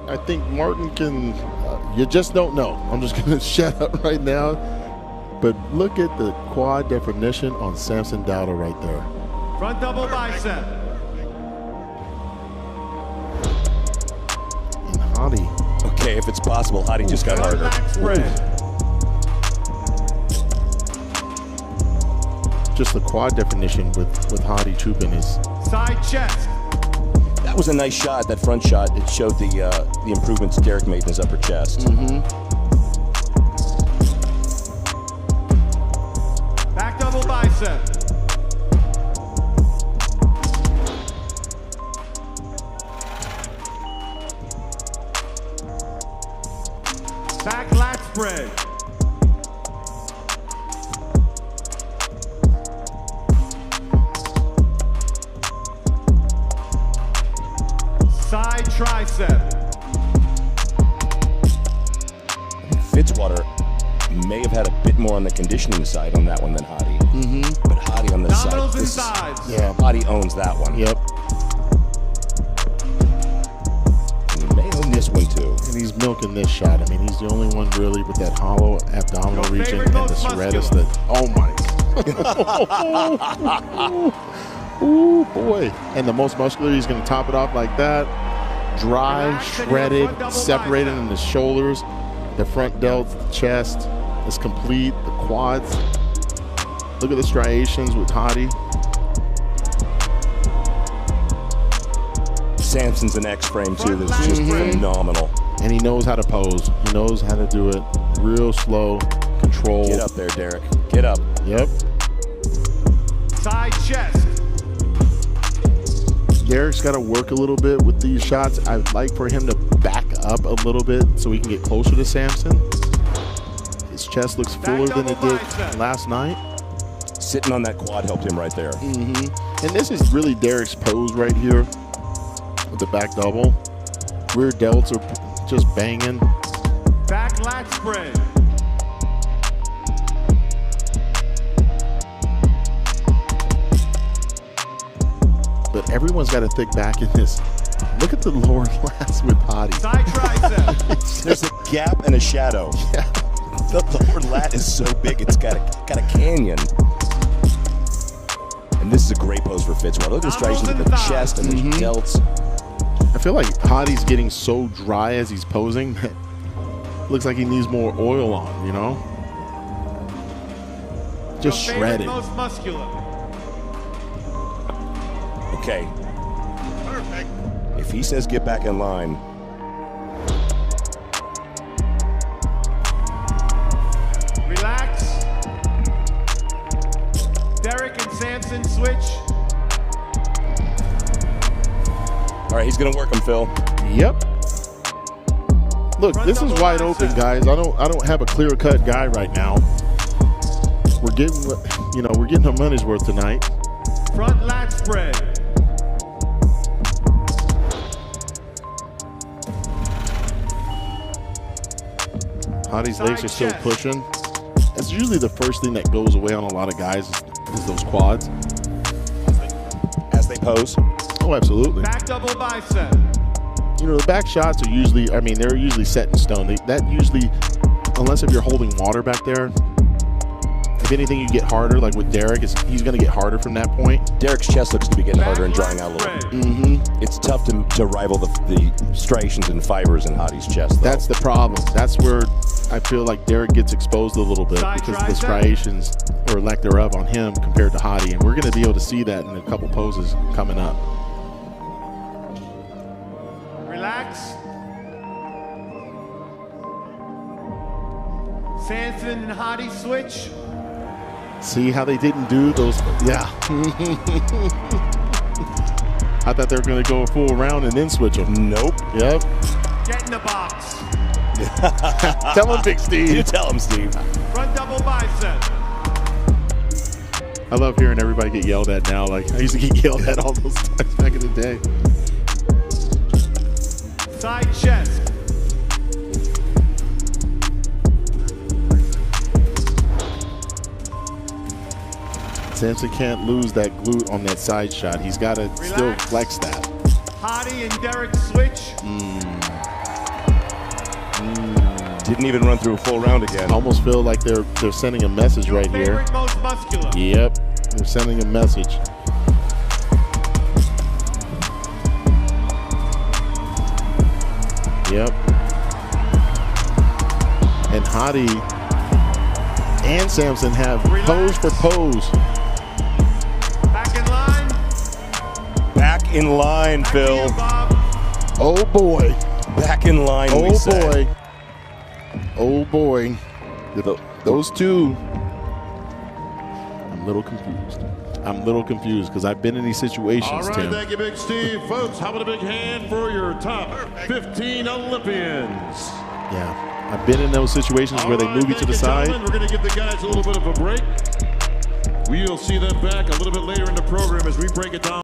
I think Martin can, you just don't know. I'm just going to shut up right now. But look at the quad definition on Samson Dauda right there. Front double bicep. And Hadi. Okay, if it's possible, Hadi just got harder. Just the quad definition with Hadi Choopan is side chest. That was a nice shot. That front shot. It showed the improvements Derek made in his upper chest. Back double bicep. Back lat spread. Side tricep. Fitzwater may have had a bit more on the conditioning side on that one than Hadi. But Hadi on the Dominoes and side. sides. Yeah. Hadi owns that one. Yep. And he may own this one too. And he's milking this shot. I mean, he's the only one really with that hollow abdominal Your region favorite, and the most serratus muscular. that, oh my. Ooh, boy. And the most muscular, he's going to top it off like that. Dry, Relax and shredded, your front double separated bicep. in the shoulders. The front delt, the chest is complete. The quads. Look at the striations with Hadi. Samson's an X-frame too. That's just phenomenal. And he knows how to pose. He knows how to do it real slow, controlled. Get up there, Derek. Get up. Yep. Side chest. Derek's got to work a little bit with these shots. I'd like for him to back up a little bit so he can get closer to Samson. His chest looks fuller than it did last night. Sitting on that quad helped him right there. And this is really Derek's pose right here with the back double. Rear delts are just banging. Back lat spread. But everyone's got a thick back in this. Look at the lower lats with Hadi. Side tricep. There's a gap and a shadow. Yeah. The lower lat is so big, it's got a canyon. And this is a great pose for Fitzwater. Look at the striations of the chest and the delts. I feel like Hadi's getting so dry as he's posing that looks like he needs more oil on, you know? Just Your favorite, shredded. most muscular. Okay. Perfect. If he says get back in line, Relax. Derek and Samson switch. all right, he's gonna work him, Phil. Yep. Look, Front this is double wide bicep. open, guys. I don't have a clear-cut guy right now. We're getting, we're getting our money's worth tonight. Front lat spread. Hadi's Side legs are still chest. pushing. That's usually the first thing that goes away on a lot of guys is those quads. As they pose. Oh, absolutely. Back double bicep. You know, the back shots are usually, they're usually set in stone. That usually, unless if you're holding water back there, if anything, you get harder. Like with Derek, he's going to get harder from that point. Derek's chest looks to be getting harder and drying out a little. It's tough to rival the striations and fibers in Hadi's chest, though. That's the problem. That's where I feel like Derek gets exposed a little bit Side because of the tricep. striations or lack thereof on him compared to Hadi. And we're going to be able to see that in a couple poses coming up. Relax. Samson and Hadi switch. See how they didn't do those? Yeah. I thought they were going to go a full round and then switch them. Nope. Yep. Get in the box. Tell him, Big Steve. You tell him, Steve. Front double bicep. I love hearing everybody get yelled at now. Like I used to get yelled at all those times back in the day. Side chest. Samson can't lose that glute on that side shot. He's got to still flex that. Hadi and Derek switch. Didn't even run through a full round again. I almost feel like they're sending a message right here. Favorite, most muscular. Yep, they're sending a message. Yep. And Hadi and Samson have pose for pose. Back in line. Back in line, Back Phil. to you, Bob. Oh boy. Back in line, we Oh say. boy. Oh boy. Those two. I'm a little confused. I'm a little confused because I've been in these situations, All right, Tim. thank you, Big Steve. Folks, how about a big hand for your top 15 Olympians? Yeah. I've been in those situations All where they right, move you to thank the side. gentlemen. We're going to give the guys a little bit of a break. We'll see them back a little bit later in the program as we break it down.